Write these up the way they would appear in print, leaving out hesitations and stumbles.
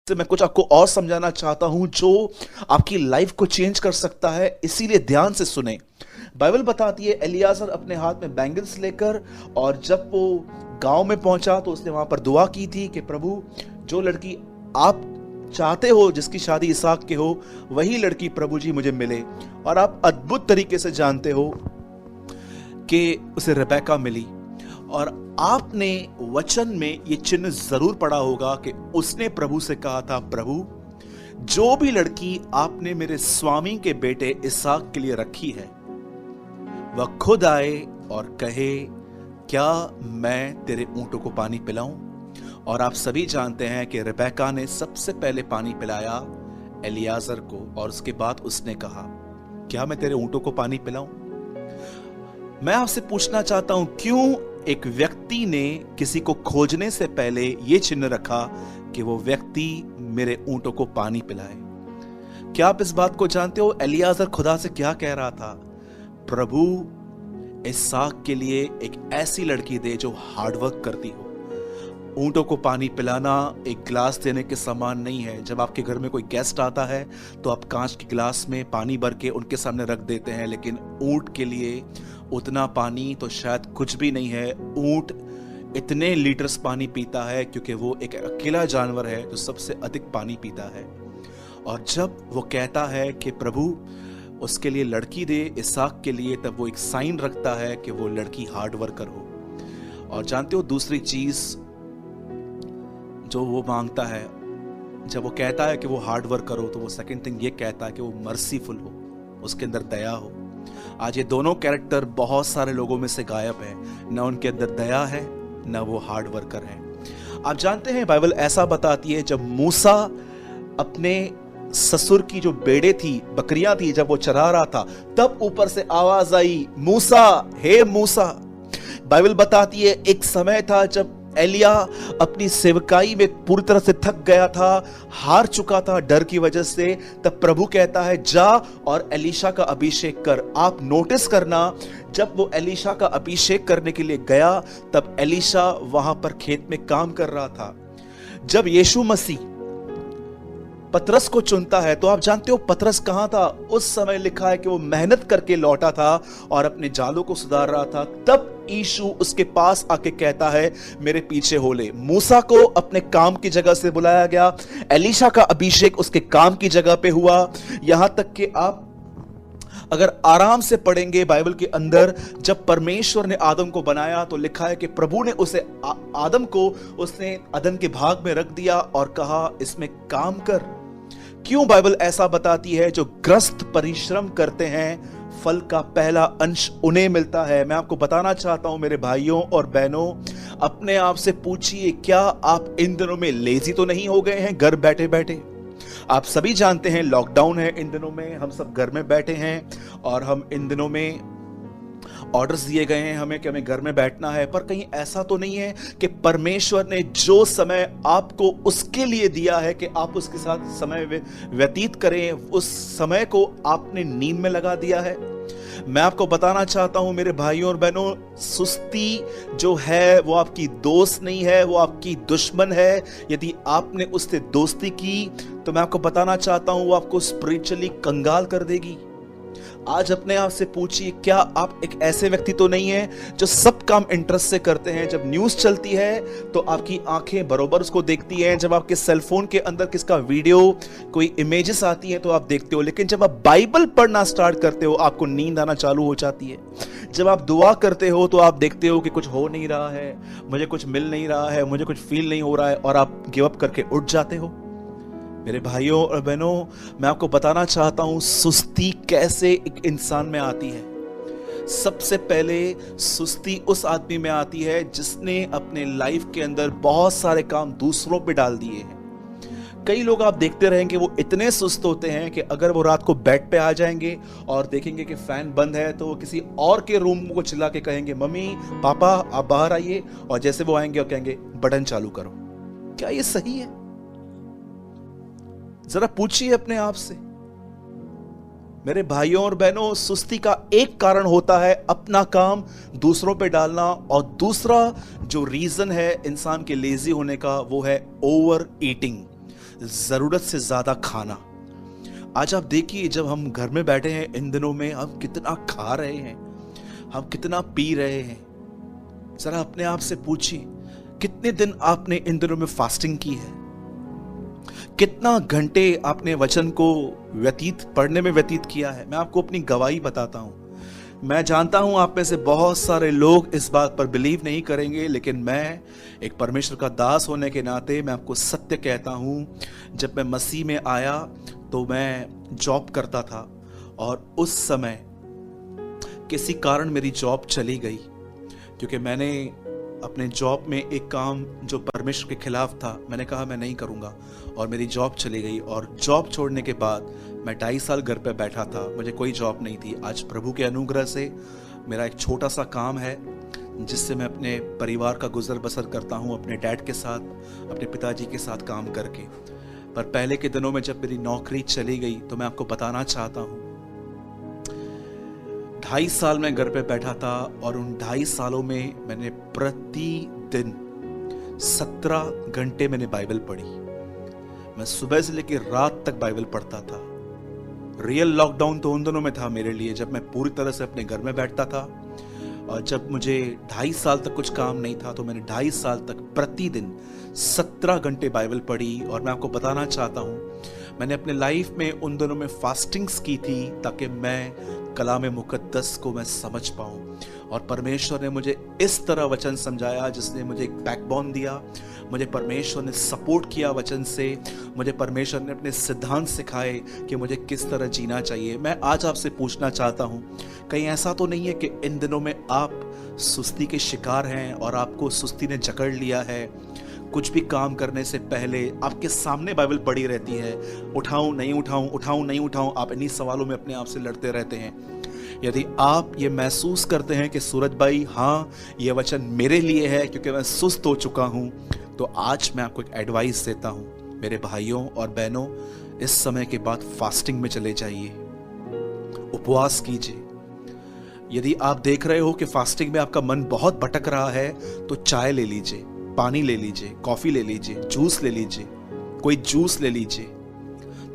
से मैं कुछ आपको और समझाना चाहता हूं जो आपकी लाइफ को चेंज कर सकता है, इसीलिए ध्यान से सुने। बाइबल बताती है एलियाजर अपने हाथ में बैंगल्स लेकर, और जब वो गांव में पहुंचा तो उसने वहां पर दुआ की थी कि प्रभु, जो लड़की आप चाहते हो, जिसकी शादी इसहाक के हो, वही लड़की प्रभु जी मुझे मिले। और आप अद्भुत तरीके से जानते हो कि उसे रेबेका मिली। और आपने वचन में ये चिन्ह जरूर पढ़ा होगा कि उसने प्रभु से कहा था, प्रभु, जो भी लड़की आपने मेरे स्वामी के बेटे इसहाक के लिए रखी है, वह खुद आए और कहे, क्या मैं तेरे ऊंटों को पानी पिलाऊं? और आप सभी जानते हैं कि रेबेका ने सबसे पहले पानी पिलाया एलियाजर को, और उसके बाद उसने कहा, क्या मैं तेरे ऊंटों को पानी पिलाऊं? मैं आपसे पूछना चाहता हूं, क्यों एक व्यक्ति ने किसी को खोजने से पहले यह चिन्ह रखा कि वो व्यक्ति मेरे ऊंटों को पानी पिलाए? क्या आप इस बात को जानते हो? एलियाजर खुदा से क्या कह रहा था? प्रभु, इसहाक के लिए एक ऐसी लड़की दे जो हार्डवर्क करती हो। ऊंटों को पानी पिलाना एक गिलास देने के समान नहीं है। जब आपके घर में कोई गेस्ट आता है तो आप कांच के गिलास में पानी भर के उनके सामने रख देते हैं, लेकिन ऊंट के लिए उतना पानी तो शायद कुछ भी नहीं है। ऊंट इतने लीटर्स पानी पीता है क्योंकि वो एक अकेला जानवर है जो सबसे अधिक पानी पीता है। और जब वो कहता है कि प्रभु उसके लिए लड़की दे, इसहाक के लिए, तब वो एक साइन रखता है कि वो लड़की हार्ड वर्कर हो। और जानते हो दूसरी चीज जो वो मांगता है, जब वो कहता है कि वो हार्ड वर्क करो, तो वो सेकंड थिंग ये कहता है कि वो मर्सीफुल हो, उसके अंदर दया हो। आज ये दोनों कैरेक्टर बहुत सारे लोगों में से गायब है। न उनके अंदर दया है, न वो हार्ड वर्कर है। आप जानते हैं बाइबल ऐसा बताती है, जब मूसा अपने ससुर की जो बेड़े थी, बकरियां थी, जब वो चरा रहा था, तब ऊपर से आवाज आई, मूसा, हे मूसा। बाइबल बताती है एक समय था जब एलिया अपनी सेवकाई में पूरी तरह से थक गया था, हार चुका था डर की वजह से। तब प्रभु कहता है, जा और एलीशा का अभिषेक कर। आप नोटिस करना, जब वो एलीशा का अभिषेक करने के लिए गया, तब एलीशा वहां पर खेत में काम कर रहा था। जब यीशु मसीह पतरस को चुनता है, तो आप जानते हो पतरस कहां था? उस समय लिखा है कि वो मेहनत करके लौटा था और अपने जालों को सुधार रहा था। तब यीशु उसके पास आके कहता है, मेरे पीछे हो ले। मूसा को अपने काम की जगह से बुलाया गया, एलीशा का अभिषेक उसके काम की जगह पे हुआ। यहां तक कि आप अगर आराम से पढ़ेंगे बाइबल के अंदर, जब परमेश्वर ने आदम को बनाया तो लिखा है कि प्रभु ने उसे आदम को उसने अदन के भाग में रख दिया और कहा, इसमें काम कर। क्यों बाइबल ऐसा बताती है? जो ग्रस्त परिश्रम करते हैं, फल का पहला अंश उन्हें मिलता है। मैं आपको बताना चाहता हूं मेरे भाइयों और बहनों, अपने आप से पूछिए, क्या आप इन दिनों में लेजी तो नहीं हो गए हैं घर बैठे बैठे? आप सभी जानते हैं लॉकडाउन है इन दिनों में, हम सब घर में बैठे हैं और हम इन दिनों में ऑर्डर्स दिए गए हैं हमें कि हमें घर में बैठना है। पर कहीं ऐसा तो नहीं है कि परमेश्वर ने जो समय आपको उसके लिए दिया है कि आप उसके साथ समय व्यतीत करें, उस समय को आपने नींद में लगा दिया है? मैं आपको बताना चाहता हूं मेरे भाइयों और बहनों, सुस्ती जो है वो आपकी दोस्त नहीं है, वो आपकी दुश्मन है। यदि आपने उससे दोस्ती की तो मैं आपको बताना चाहता हूं वो आपको स्पिरिचुअली कंगाल कर देगी। आज अपने आप से पूछिए, क्या आप एक ऐसे व्यक्ति तो नहीं है जो सब काम इंटरेस्ट से करते हैं? जब न्यूज़ चलती है तो आपकी आंखें बरोबर उसको देखती हैं, जब आपके सेल फोन के अंदर किसका वीडियो, कोई इमेजेस आती हैं तो आप देखते हो, लेकिन जब आप बाइबल पढ़ना स्टार्ट करते हो आपको नींद आना चालू हो जाती है। जब आप दुआ करते हो तो आप देखते हो कि कुछ हो नहीं रहा है, मुझे कुछ मिल नहीं रहा है, मुझे कुछ फील नहीं हो रहा है, और आप गिव अप करके उठ जाते हो। मेरे भाइयों और बहनों, मैं आपको बताना चाहता हूं सुस्ती कैसे एक इंसान में आती है। सबसे पहले सुस्ती उस आदमी में आती है जिसने अपने लाइफ के अंदर बहुत सारे काम दूसरों पे डाल दिए हैं। कई लोग आप देखते रहेंगे वो इतने सुस्त होते हैं कि अगर वो रात को बेड पे आ जाएंगे और देखेंगे कि फैन बंद है तो वो किसी और के रूम को चिल्ला के कहेंगे, मम्मी पापा आप बाहर आइए, और जैसे वो आएंगे और कहेंगे बटन चालू करो। क्या ये सही है? जरा पूछिए अपने आप से। मेरे भाइयों और बहनों, सुस्ती का एक कारण होता है अपना काम दूसरों पे डालना, और दूसरा जो रीजन है इंसान के लेजी होने का वो है ओवर ईटिंग। ज़रूरत से ज़्यादा खाना। आज आप देखिए, जब हम घर में बैठे हैं इन दिनों में, हम कितना खा रहे हैं, हम कितना पी रहे हैं। ज़रा अपने आप से पूछिए, कितने दिन आपने इन दिनों में फास्टिंग की है? कितना घंटे आपने वचन को पढ़ने में व्यतीत किया है? मैं आपको अपनी गवाही बताता हूं। मैं जानता हूं आप में से बहुत सारे लोग इस बात पर बिलीव नहीं करेंगे, लेकिन मैं एक परमेश्वर का दास होने के नाते मैं आपको सत्य कहता हूं। जब मैं मसीह में आया तो मैं जॉब करता था, और उस समय किसी कारण मेरी जॉब चली गई, क्योंकि मैंने अपने जॉब में एक काम जो परमेश्वर के खिलाफ था, मैंने कहा मैं नहीं करूँगा, और मेरी जॉब चली गई। और जॉब छोड़ने के बाद मैं 2.5 साल घर पे बैठा था, मुझे कोई जॉब नहीं थी। आज प्रभु के अनुग्रह से मेरा एक छोटा सा काम है जिससे मैं अपने परिवार का गुजर बसर करता हूँ, अपने डैड के साथ, अपने पिताजी के साथ काम करके। पर पहले के दिनों में जब मेरी नौकरी चली गई तो मैं आपको बताना चाहता हूँ, 2.5 साल मैं घर पे बैठा था, और उन 2.5 सालों में मैंने प्रतिदिन 17 घंटे मैंने बाइबल पढ़ी। मैं सुबह से लेकर रात तक बाइबल पढ़ता था। रियल लॉकडाउन तो उन दिनों में था मेरे लिए, जब मैं पूरी तरह से अपने घर में बैठता था, और जब मुझे 2.5 साल तक कुछ काम नहीं था तो मैंने 2.5 साल तक प्रतिदिन 17 घंटे बाइबल पढ़ी। और मैं आपको बताना चाहता हूँ, मैंने अपने लाइफ में उन दिनों में फास्टिंग्स की थी ताकि मैं कलाम मुकद्दस को मैं समझ पाऊँ। और परमेश्वर ने मुझे इस तरह वचन समझाया, जिसने मुझे एक बैकबोन दिया। मुझे परमेश्वर ने सपोर्ट किया वचन से। मुझे परमेश्वर ने अपने सिद्धांत सिखाए कि मुझे किस तरह जीना चाहिए। मैं आज आपसे पूछना चाहता हूँ, कहीं ऐसा तो नहीं है कि इन दिनों में आप सुस्ती के शिकार हैं और आपको सुस्ती ने जकड़ लिया है? कुछ भी काम करने से पहले आपके सामने बाइबल पड़ी रहती है, उठाऊं नहीं उठाऊं, उठाऊं नहीं उठाऊं, आप इन्हीं सवालों में अपने आप से लड़ते रहते हैं। यदि आप ये महसूस करते हैं कि सूरज भाई, हाँ ये वचन मेरे लिए है क्योंकि मैं सुस्त हो चुका हूं, तो आज मैं आपको एक एडवाइस देता हूं। मेरे भाइयों और बहनों, इस समय के बाद फास्टिंग में चले जाइए, उपवास कीजिए। यदि आप देख रहे हो कि फास्टिंग में आपका मन बहुत भटक रहा है, तो चाय ले लीजिए, पानी ले लीजिए, कॉफी ले लीजिए, जूस ले लीजिए, कोई जूस ले लीजिए,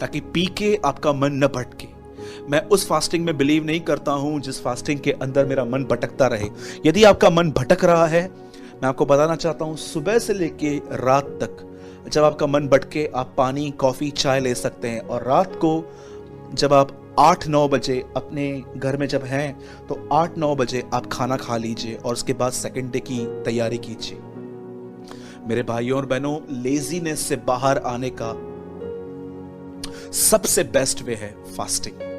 ताकि पी के आपका मन न भटके। मैं उस फास्टिंग में बिलीव नहीं करता हूं जिस फास्टिंग के अंदर मेरा मन भटकता रहे। यदि आपका मन भटक रहा है, मैं आपको बताना चाहता हूं, सुबह से लेके रात तक जब आपका मन भटके, आप पानी, कॉफी, चाय ले सकते हैं। और रात को जब आप 8-9 बजे अपने घर में जब हैं, तो 8-9 बजे आप खाना खा लीजिए, और उसके बाद सेकंड डे की तैयारी कीजिए। मेरे भाइयों और बहनों, लेजीनेस से बाहर आने का सबसे बेस्ट वे है फास्टिंग।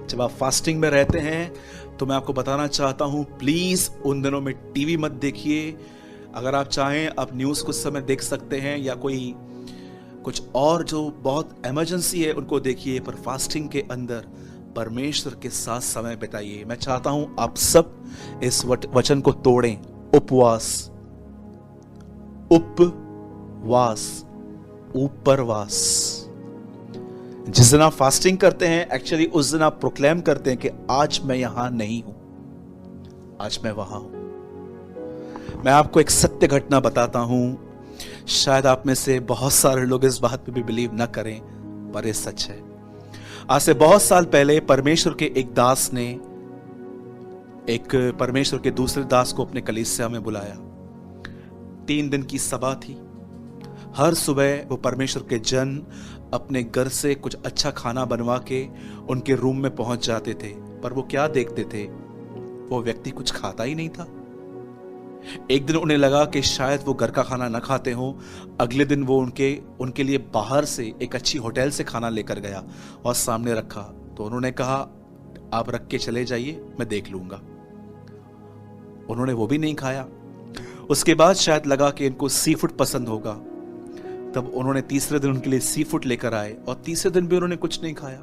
जब आप फास्टिंग में रहते हैं तो मैं आपको बताना चाहता हूं, प्लीज उन दिनों में टीवी मत देखिए। अगर आप चाहें आप न्यूज कुछ समय देख सकते हैं, या कोई कुछ और जो बहुत इमरजेंसी है उनको देखिए, पर फास्टिंग के अंदर परमेश्वर के साथ समय बिताइए। मैं चाहता हूं आप सब इस वचन को तोड़ें, उपवास, उपवास, उपरवास। जिस दिन आप फास्टिंग करते हैं, एक्चुअली उस दिन आप प्रोक्लेम करते हैं कि आज मैं यहां नहीं हूं, आज मैं वहां हूं। मैं आपको एक सत्य घटना बताता हूं, शायद आप में से बहुत सारे लोग इस बात पे भी बिलीव ना करें, पर ये सच है। आज से बहुत साल पहले परमेश्वर के एक दास ने एक परमेश्वर के दूसरे दास को अपने कलीसिया में बुलाया। 3 दिन की सभा थी। हर सुबह वो परमेश्वर के जन अपने घर से कुछ अच्छा खाना बनवा के उनके रूम में पहुंच जाते थे, पर वो क्या देखते थे, वो व्यक्ति कुछ खाता ही नहीं था। एक दिन उन्हें लगा कि शायद वो घर का खाना ना खाते हो। अगले दिन वो उनके लिए बाहर से एक अच्छी होटल से खाना लेकर गया और सामने रखा। तो उन्होंने कहा, आप रख के चले जाइए, मैं देख लूंगा। उन्होंने वो भी नहीं खाया। उसके बाद शायद लगा कि इनको सी फूड पसंद होगा, तब उन्होंने तीसरे दिन उनके लिए सी फूड लेकर आए, और तीसरे दिन भी उन्होंने कुछ नहीं खाया।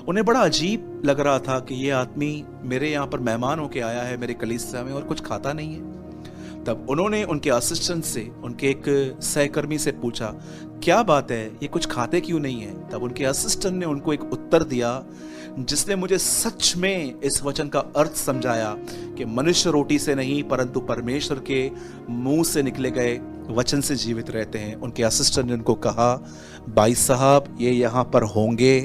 उन्हें बड़ा अजीब लग रहा था कि ये आदमी मेरे यहाँ पर मेहमान होके आया है मेरे कलीसिया में और कुछ खाता नहीं है। तब उन्होंने उनके असिस्टेंट से, उनके एक सहकर्मी से पूछा, क्या बात है, ये कुछ खाते क्यों नहीं है? तब उनके असिस्टेंट ने उनको एक उत्तर दिया जिसने मुझे सच में इस वचन का अर्थ समझाया कि मनुष्य रोटी से नहीं परंतु परमेश्वर के मुंह से निकले गए वचन से जीवित रहते हैं। उनके असिस्टेंट ने उनको कहा, भाई साहब ये यहाँ पर होंगे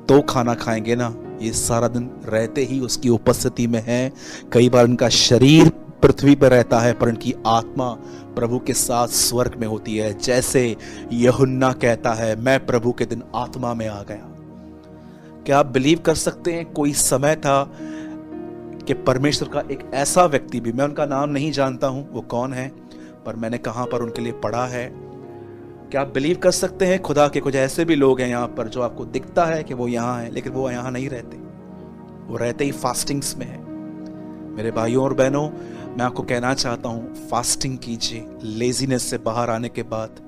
तो खाना खाएंगे ना, ये सारा दिन रहते ही उसकी उपस्थिति में है। कई बार उनका शरीर पृथ्वी पर रहता है पर उनकी आत्मा प्रभु के साथ स्वर्ग में होती है। जैसे यूहन्ना कहता है, मैं प्रभु के दिन आत्मा में आ गया। क्या आप बिलीव कर सकते हैं, कोई समय था कि परमेश्वर का एक ऐसा व्यक्ति भी, मैं उनका नाम नहीं जानता हूं वो कौन है, पर मैंने कहां पर उनके लिए पढ़ा है। क्या आप बिलीव कर सकते हैं, खुदा के कुछ ऐसे भी लोग हैं यहाँ पर जो आपको दिखता है कि वो यहाँ है लेकिन वो यहाँ नहीं रहते, वो रहते ही फास्टिंग्स में है। मेरे भाइयों और बहनों, मैं आपको कहना चाहता हूँ, फास्टिंग कीजिए। लेजीनेस से बाहर आने के बाद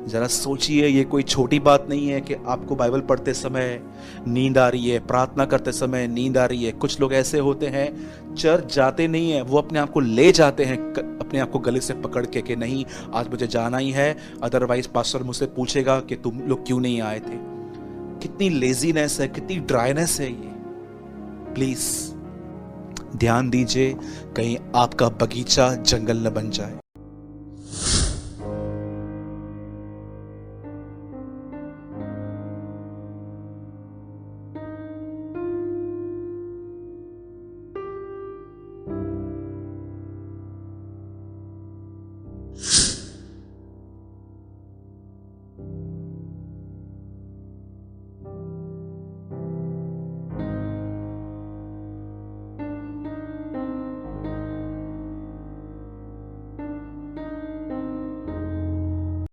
जरा सोचिए, ये कोई छोटी बात नहीं है कि आपको बाइबल पढ़ते समय नींद आ रही है, प्रार्थना करते समय नींद आ रही है। कुछ लोग ऐसे होते हैं, चर्च जाते नहीं है, वो अपने आप को ले जाते हैं अपने आप को गले से पकड़ के कि नहीं आज मुझे जाना ही है, अदरवाइज पास्टर मुझसे पूछेगा कि तुम लोग क्यों नहीं आए थे। कितनी लेजीनेस है, कितनी ड्राइनेस है ये। प्लीज ध्यान दीजिए, कहीं आपका बगीचा जंगल न बन जाए।